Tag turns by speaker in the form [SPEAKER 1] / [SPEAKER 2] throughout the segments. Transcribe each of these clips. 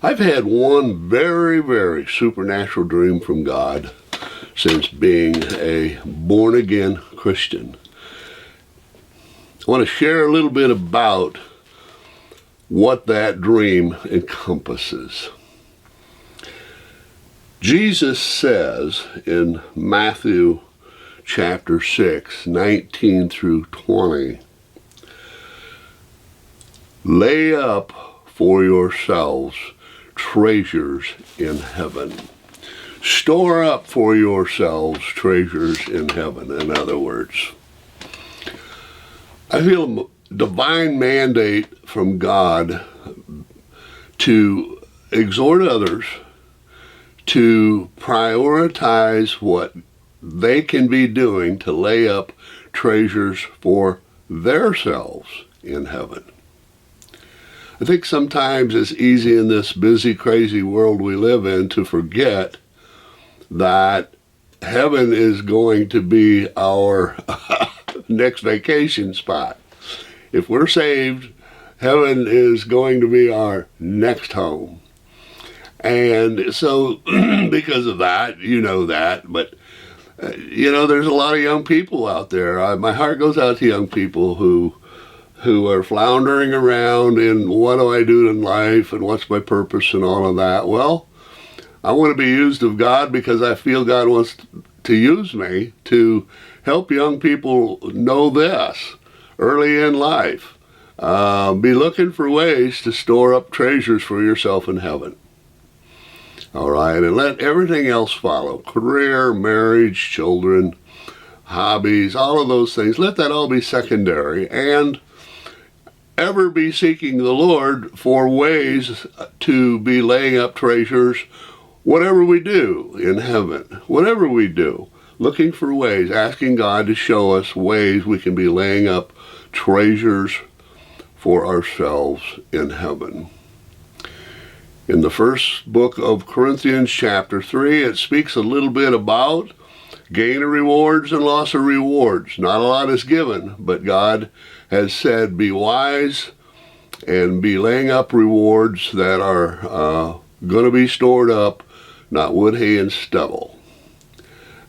[SPEAKER 1] I've had one very, very supernatural dream from God since being a born-again Christian. I want to share a little bit about what that dream encompasses. Jesus says in Matthew chapter 6, 19 through 20, "Lay up for yourselves treasures in heaven." Store up for yourselves treasures in heaven, in other words. I feel a divine mandate from God to exhort others to prioritize what they can be doing to lay up treasures for themselves in heaven. I think sometimes it's easy in this busy, crazy world we live in to forget that heaven is going to be our next vacation spot. If we're saved, heaven is going to be our next home. And so, because of that, you know that, but there's a lot of young people out there. My heart goes out to young people who are floundering around in what do I do in life and what's my purpose and all of that. Well, I want to be used of God because I feel God wants to use me to help young people know this early in life. Be looking for ways to store up treasures for yourself in heaven. All right, and let everything else follow. Career, marriage, children, hobbies, all of those things. Let that all be secondary, and ever be seeking the Lord for ways to be laying up treasures, whatever we do in heaven, whatever we do. Looking for ways, asking God to show us ways we can be laying up treasures for ourselves in heaven. In the first book of Corinthians, chapter 3, it speaks a little bit about gain of rewards and loss of rewards. Not a lot is given, but God has said, be wise and be laying up rewards that are going to be stored up, not wood, hay, and stubble.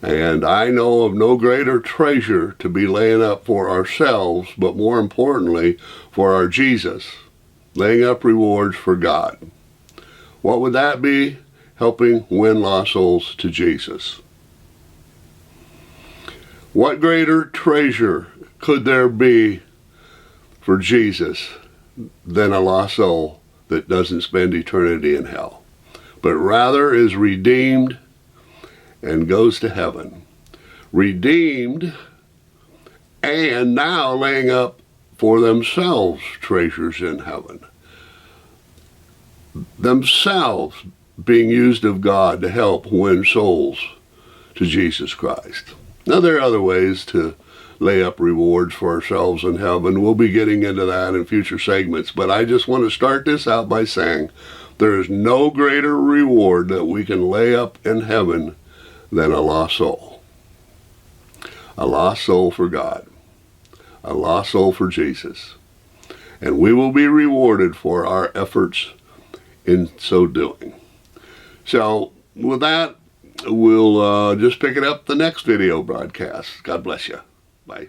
[SPEAKER 1] And I know of no greater treasure to be laying up for ourselves, but more importantly, for our Jesus, laying up rewards for God. What would that be? Helping win lost souls to Jesus. What greater treasure could there be for Jesus than a lost soul that doesn't spend eternity in hell, but rather is redeemed and goes to heaven? Redeemed and now laying up for themselves treasures in heaven. Themselves being used of God to help win souls to Jesus Christ. Now there are other ways to lay up rewards for ourselves in heaven. We'll be getting into that in future segments, but I just want to start this out by saying there is no greater reward that we can lay up in heaven than a lost soul. A lost soul for God. A lost soul for Jesus. And we will be rewarded for our efforts in so doing. So with that, we'll just pick it up the next video broadcast. God bless you. Bye.